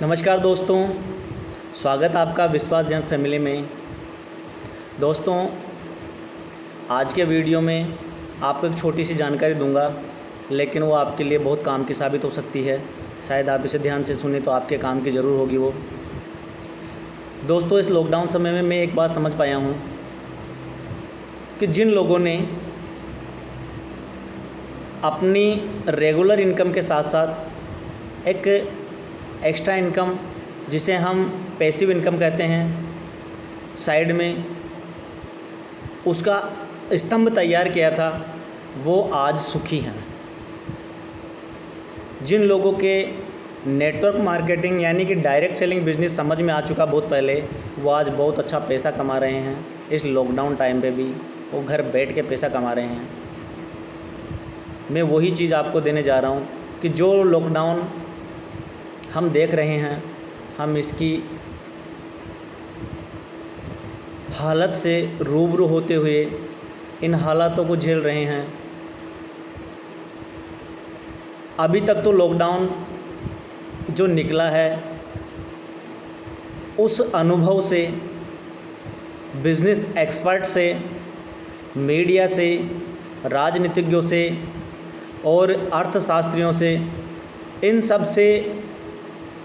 नमस्कार दोस्तों, स्वागत आपका विश्वास जैन फैमिली में। दोस्तों, आज के वीडियो में आपको एक छोटी सी जानकारी दूंगा, लेकिन वो आपके लिए बहुत काम की साबित हो सकती है। शायद आप इसे ध्यान से सुने तो आपके काम की ज़रूर होगी वो। दोस्तों, इस लॉकडाउन समय में मैं एक बात समझ पाया हूँ कि जिन लोगों ने अपनी रेगुलर इनकम के साथ साथ एक एक्स्ट्रा इनकम, जिसे हम पैसिव इनकम कहते हैं, साइड में उसका स्तंभ तैयार किया था, वो आज सुखी हैं। जिन लोगों के नेटवर्क मार्केटिंग यानी कि डायरेक्ट सेलिंग बिजनेस समझ में आ चुका बहुत पहले, वो आज बहुत अच्छा पैसा कमा रहे हैं। इस लॉकडाउन टाइम पे भी वो घर बैठ के पैसा कमा रहे हैं। मैं वही चीज़ आपको देने जा रहा हूँ कि जो लॉकडाउन हम देख रहे हैं, हम इसकी हालत से रूबरू होते हुए इन हालातों को झेल रहे हैं। अभी तक तो लॉकडाउन जो निकला है, उस अनुभव से, बिजनेस एक्सपर्ट से, मीडिया से, राजनीतिज्ञों से और अर्थशास्त्रियों से,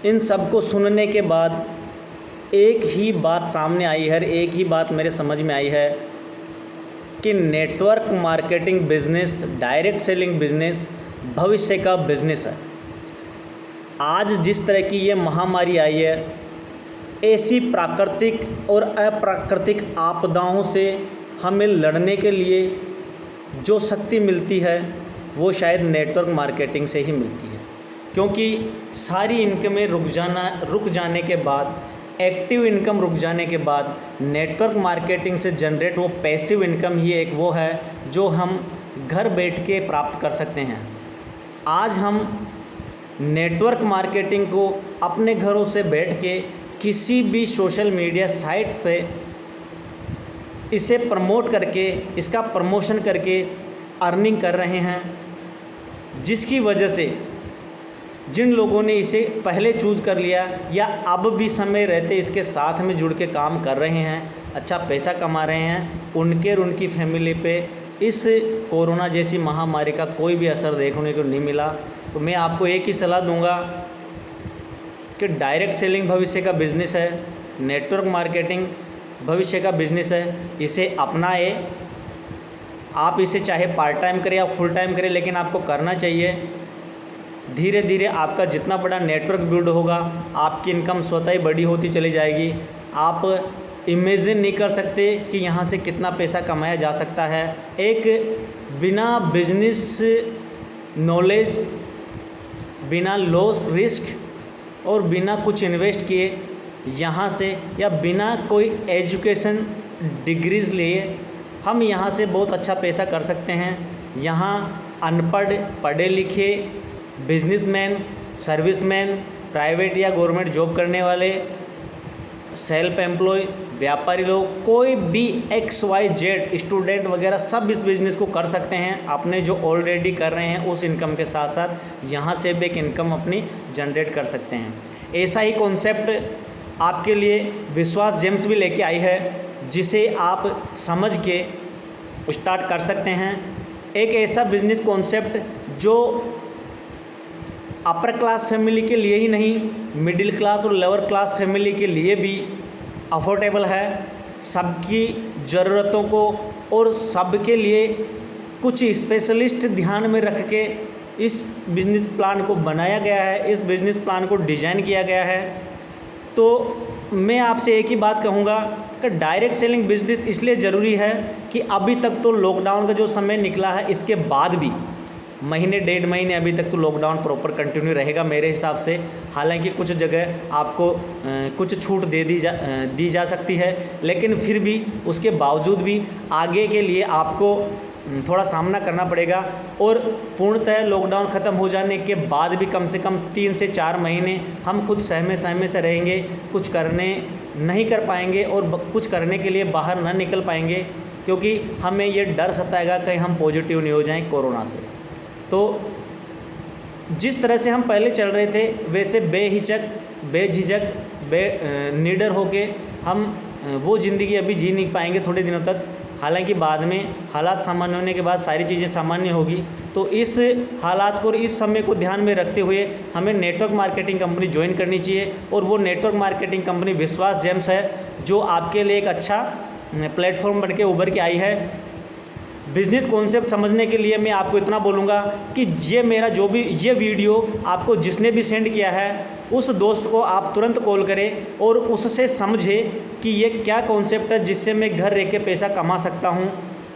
इन सब को सुनने के बाद एक ही बात सामने आई है, एक ही बात मेरे समझ में आई है कि network marketing business, direct selling business भविष्य का बिजनेस है। आज जिस तरह की ये महामारी आई है, ऐसी प्राकृतिक और अप्राकृतिक आपदाओं से हमें लड़ने के लिए जो शक्ति मिलती है, वो शायद नेटवर्क मार्केटिंग से ही मिलती है। क्योंकि सारी इनकमें रुक जाने के बाद, एक्टिव इनकम रुक जाने के बाद, नेटवर्क मार्केटिंग से जनरेट वो पैसिव इनकम ही एक वो है जो हम घर बैठ के प्राप्त कर सकते हैं। आज हम नेटवर्क मार्केटिंग को अपने घरों से बैठ के किसी भी सोशल मीडिया साइट्स पे इसे प्रमोट करके, इसका प्रमोशन करके अर्निंग कर रहे हैं, जिसकी वजह से जिन लोगों ने इसे पहले चूज़ कर लिया या अब भी समय रहते इसके साथ में जुड़ के काम कर रहे हैं, अच्छा पैसा कमा रहे हैं, उनके और उनकी फैमिली पे इस कोरोना जैसी महामारी का कोई भी असर देखने को नहीं मिला। तो मैं आपको एक ही सलाह दूंगा कि डायरेक्ट सेलिंग भविष्य का बिजनेस है, नेटवर्क मार्केटिंग भविष्य का बिजनेस है, इसे अपनाए। आप इसे चाहे पार्ट टाइम करें या फुल टाइम करें, लेकिन आपको करना चाहिए। धीरे धीरे आपका जितना बड़ा नेटवर्क बिल्ड होगा, आपकी इनकम स्वतः ही बड़ी होती चली जाएगी। आप इमेजिन नहीं कर सकते कि यहाँ से कितना पैसा कमाया जा सकता है। एक बिना बिजनेस नॉलेज, बिना लॉस रिस्क और बिना कुछ इन्वेस्ट किए यहाँ से, या बिना कोई एजुकेशन डिग्रीज लिए हम यहाँ से बहुत अच्छा पैसा कर सकते हैं। यहाँ अनपढ़, पढ़े लिखे, बिजनेसमैन, सर्विसमैन, प्राइवेट या गवर्नमेंट जॉब करने वाले, सेल्फ एम्प्लॉय, व्यापारी लोग, कोई भी XYZ स्टूडेंट वगैरह सब इस बिज़नेस को कर सकते हैं। अपने जो ऑलरेडी कर रहे हैं उस इनकम के साथ साथ यहाँ से भी एक इनकम अपनी जनरेट कर सकते हैं। ऐसा ही कॉन्सेप्ट आपके लिए विश्वास जेम्स भी लेके आई है, जिसे आप समझ के स्टार्ट कर सकते हैं। एक ऐसा बिजनेस कॉन्सेप्ट जो अपर क्लास फैमिली के लिए ही नहीं, मिडिल क्लास और लोअर क्लास फैमिली के लिए भी अफोर्डेबल है। सबकी ज़रूरतों को और सबके लिए कुछ स्पेशलिस्ट ध्यान में रख के इस बिज़नेस प्लान को बनाया गया है, इस बिज़नेस प्लान को डिज़ाइन किया गया है। तो मैं आपसे एक ही बात कहूँगा कि डायरेक्ट सेलिंग बिजनेस इसलिए ज़रूरी है कि अभी तक तो लॉकडाउन का जो समय निकला है, इसके बाद भी महीने, 1.5 महीने अभी तक तो लॉकडाउन प्रॉपर कंटिन्यू रहेगा मेरे हिसाब से। हालांकि कुछ जगह आपको कुछ छूट दी जा सकती है, लेकिन फिर भी उसके बावजूद भी आगे के लिए आपको थोड़ा सामना करना पड़ेगा। और पूर्णतः लॉकडाउन ख़त्म हो जाने के बाद भी कम से कम 3 से 4 महीने हम खुद सहमे से रहेंगे, कुछ करने नहीं कर पाएंगे और कुछ करने के लिए बाहर ना निकल पाएंगे, क्योंकि हमें ये डर सताएगा कहीं हम पॉजिटिव नहीं हो जाएं कोरोना से। तो जिस तरह से हम पहले चल रहे थे वैसे बेझिझक निडर होके हम वो ज़िंदगी अभी जी नहीं पाएंगे थोड़े दिनों तक। हालांकि बाद में हालात सामान्य होने के बाद सारी चीज़ें सामान्य होगी। तो इस हालात को और इस समय को ध्यान में रखते हुए हमें नेटवर्क मार्केटिंग कंपनी ज्वाइन करनी चाहिए। और वो नेटवर्क मार्केटिंग कंपनी विश्वास जेम्स है, जो आपके लिए एक अच्छा प्लेटफॉर्म बन के उभर के आई है। बिजनेस कॉन्सेप्ट समझने के लिए मैं आपको इतना बोलूँगा कि ये मेरा जो भी ये वीडियो आपको जिसने भी सेंड किया है उस दोस्त को आप तुरंत कॉल करें और उससे समझें कि ये क्या कॉन्सेप्ट है जिससे मैं घर रह के पैसा कमा सकता हूँ,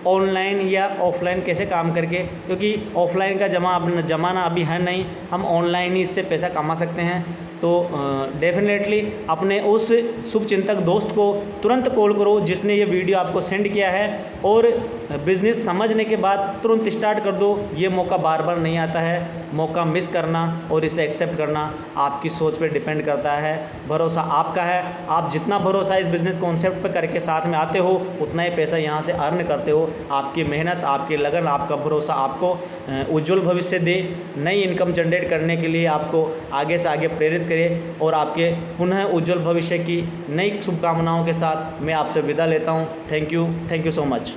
ऑनलाइन या ऑफलाइन कैसे काम करके। क्योंकि ऑफलाइन का ज़माना अभी है नहीं, हम ऑनलाइन ही इससे पैसा कमा सकते हैं। तो डेफिनेटली अपने उस शुभचिंतक दोस्त को तुरंत कॉल करो जिसने ये वीडियो आपको सेंड किया है, और बिज़नेस समझने के बाद तुरंत स्टार्ट कर दो। ये मौका बार बार नहीं आता है, मौका मिस करना और इसे एक्सेप्ट करना आपकी सोच पे डिपेंड करता है। भरोसा आपका है, आप जितना भरोसा इस बिज़नेस कॉन्सेप्ट पे करके साथ में आते हो उतना ही पैसा यहाँ से अर्न करते हो। आपकी मेहनत, आपकी लगन, आपका भरोसा आपको उज्जवल भविष्य दे, नई इनकम जनरेट करने के लिए आपको आगे से आगे प्रेरित करे। और आपके पुनः उज्जवल भविष्य की नई शुभकामनाओं के साथ मैं आपसे विदा लेता हूँ। Thank you so much.